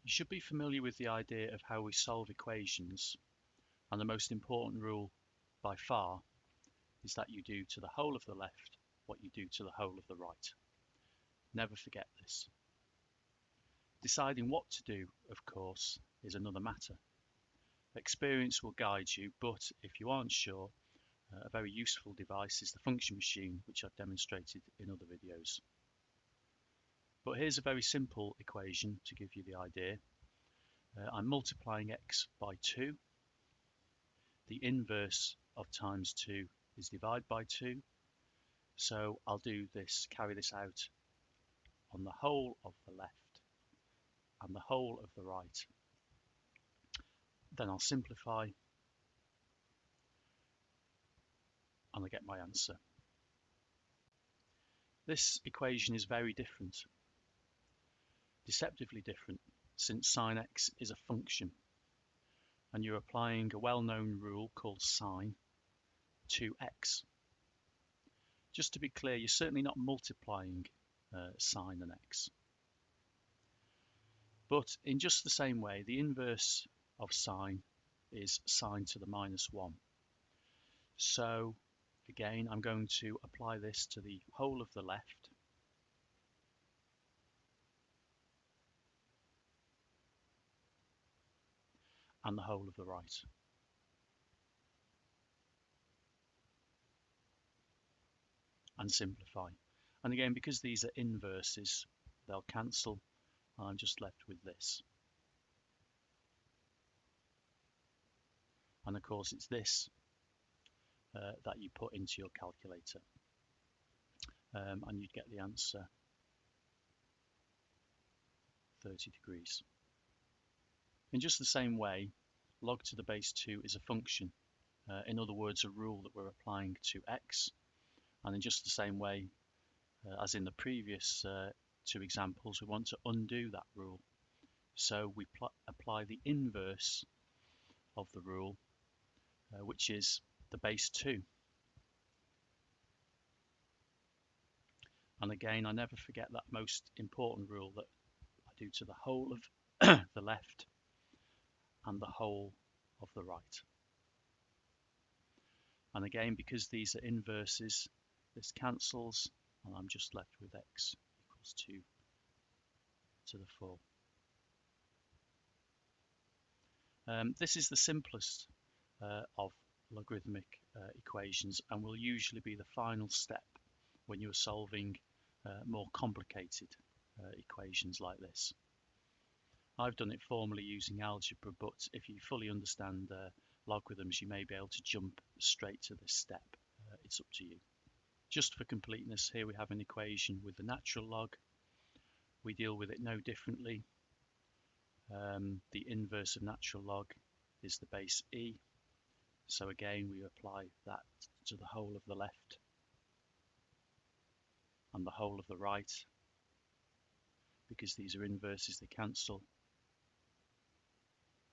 You should be familiar with the idea of how we solve equations, and the most important rule by far is that you do to the whole of the left what you do to the whole of the right. Never forget this. Deciding what to do, of course, is another matter. Experience will guide you, but if you aren't sure, a very useful device is the function machine, which I've demonstrated in other videos. But here's a very simple equation to give you the idea. I'm multiplying x by 2. The inverse of times 2 is divide by 2. So I'll do this, carry this out on the whole of the left and the whole of the right. Then I'll simplify and I get my answer. This equation is very different, deceptively different, since sin x is a function and you're applying a well-known rule called sine to x. Just to be clear, you're certainly not multiplying sine and x. But in just the same way, the inverse of sine is sine to the minus 1. So again, I'm going to apply this to the whole of the left and the whole of the right. And simplify. And again, because these are inverses, they'll cancel. I'm just left with this. And of course, it's this that you put into your calculator. And you'd get the answer 30 degrees. In just the same way, log to the base 2 is a function. In other words, a rule that we're applying to x. And in just the same way as in the previous two examples, we want to undo that rule. So we apply the inverse of the rule, which is the base 2. And again, I never forget that most important rule that I do to the whole of the left and the whole of the right. And again, because these are inverses, this cancels, and I'm just left with x equals 2 to the 4. This is the simplest of logarithmic equations and will usually be the final step when you're solving more complicated equations like this. I've done it formally using algebra, but if you fully understand logarithms, you may be able to jump straight to this step. It's up to you. Just for completeness, here we have an equation with the natural log. We deal with it no differently. The inverse of natural log is the base e. So again, we apply that to the whole of the left and the whole of the right. Because these are inverses, they cancel.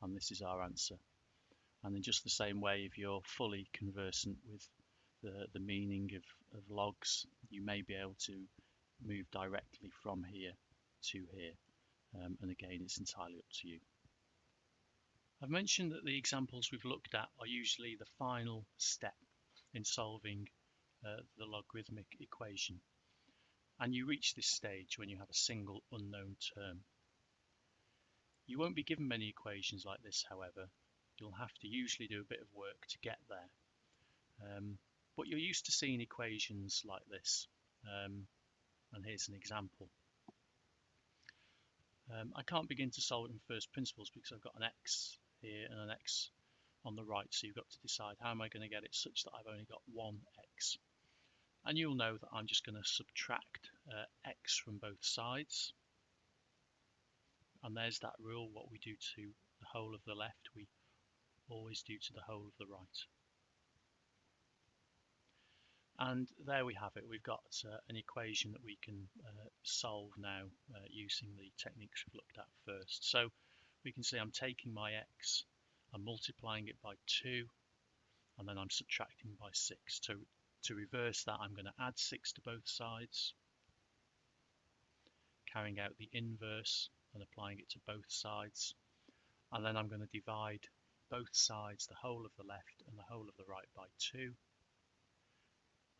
And this is our answer. And in just the same way, if you're fully conversant with the meaning of logs, you may be able to move directly from here to here. And again, it's entirely up to you. I've mentioned that the examples we've looked at are usually the final step in solving the logarithmic equation. And you reach this stage when you have a single unknown term. You won't be given many equations like this, however. You'll have to usually do a bit of work to get there. But you're used to seeing equations like this. And here's an example. I can't begin to solve it in first principles because I've got an x here and an x on the right, so you've got to decide how am I going to get it such that I've only got one x. And you'll know that I'm just going to subtract x from both sides. And there's that rule, what we do to the whole of the left, we always do to the whole of the right. And there we have it. We've got an equation that we can solve now using the techniques we've looked at first. So we can see I'm taking my x, I'm multiplying it by 2, and then I'm subtracting by 6. To reverse that, I'm going to add 6 to both sides, carrying out the inverse and applying it to both sides. And then I'm going to divide both sides, the whole of the left and the whole of the right, by 2.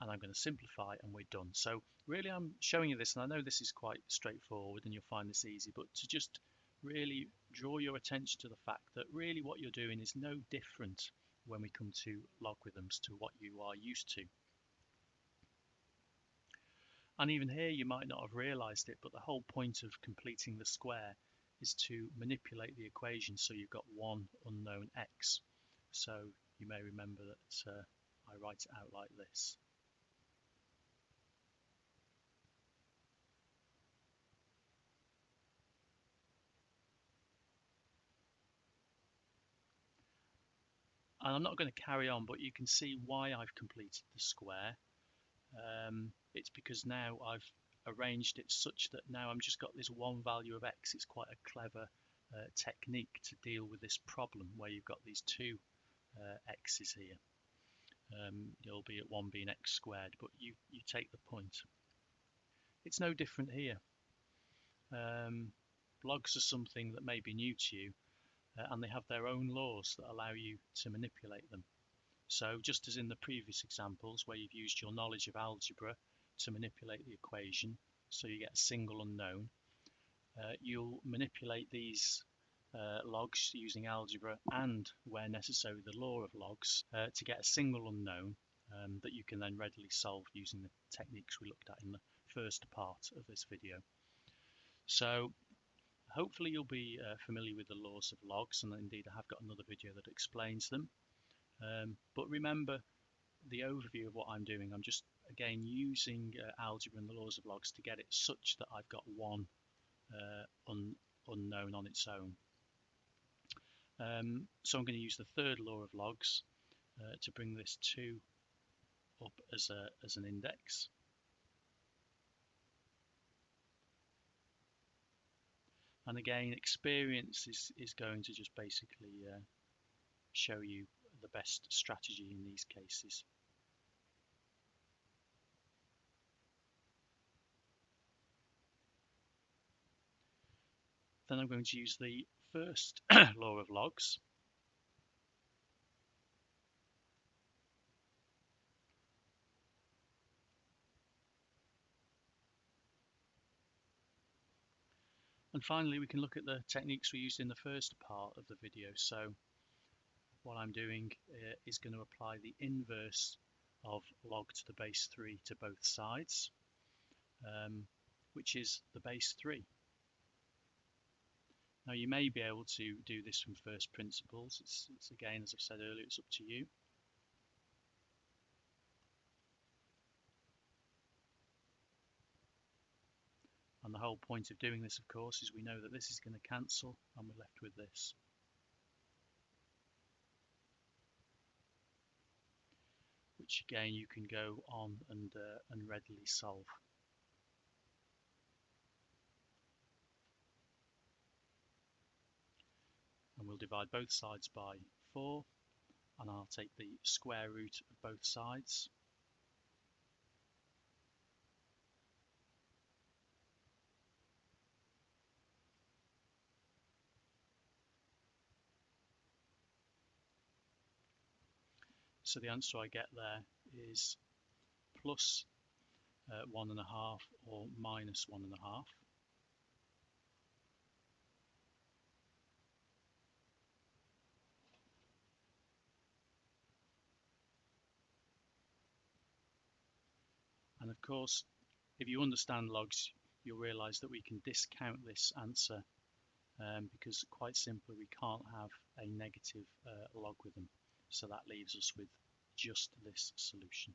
And I'm going to simplify, and we're done. So really I'm showing you this, and I know this is quite straightforward and you'll find this easy, but to just really draw your attention to the fact that really what you're doing is no different when we come to logarithms to what you are used to. And even here you might not have realized it, but the whole point of completing the square is to manipulate the equation so you've got one unknown x. So you may remember that I write it out like this. And I'm not going to carry on, but you can see why I've completed the square. It's because now I've arranged it such that now I've just got this one value of x. It's quite a clever technique to deal with this problem where you've got these two x's here, albeit one being x squared, but you take the point. It's no different here. Logs are something that may be new to you, and they have their own laws that allow you to manipulate them. So just as in the previous examples where you've used your knowledge of algebra to manipulate the equation so you get a single unknown, you'll manipulate these logs using algebra and, where necessary, the law of logs to get a single unknown that you can then readily solve using the techniques we looked at in the first part of this video. So hopefully you'll be familiar with the laws of logs, and indeed I have got another video that explains them. But remember the overview of what I'm doing. I'm just again using algebra and the laws of logs to get it such that I've got one unknown on its own. So I'm going to use the third law of logs to bring this 2 up as an index. And again, experience is going to just basically show you the best strategy in these cases. Then I'm going to use the first law of logs. And finally, we can look at the techniques we used in the first part of the video. So what I'm doing is going to apply the inverse of log to the base 3 to both sides, which is the base 3. Now you may be able to do this from first principles. It's again, as I've said earlier, it's up to you. And the whole point of doing this, of course, is we know that this is going to cancel and we're left with this. Which again you can go on and readily solve. And we'll divide both sides by 4, and I'll take the square root of both sides. So the answer I get there is plus 1.5 or minus 1.5. And of course, if you understand logs, you'll realize that we can discount this answer because quite simply we can't have a negative logarithm. So that leaves us with just this solution.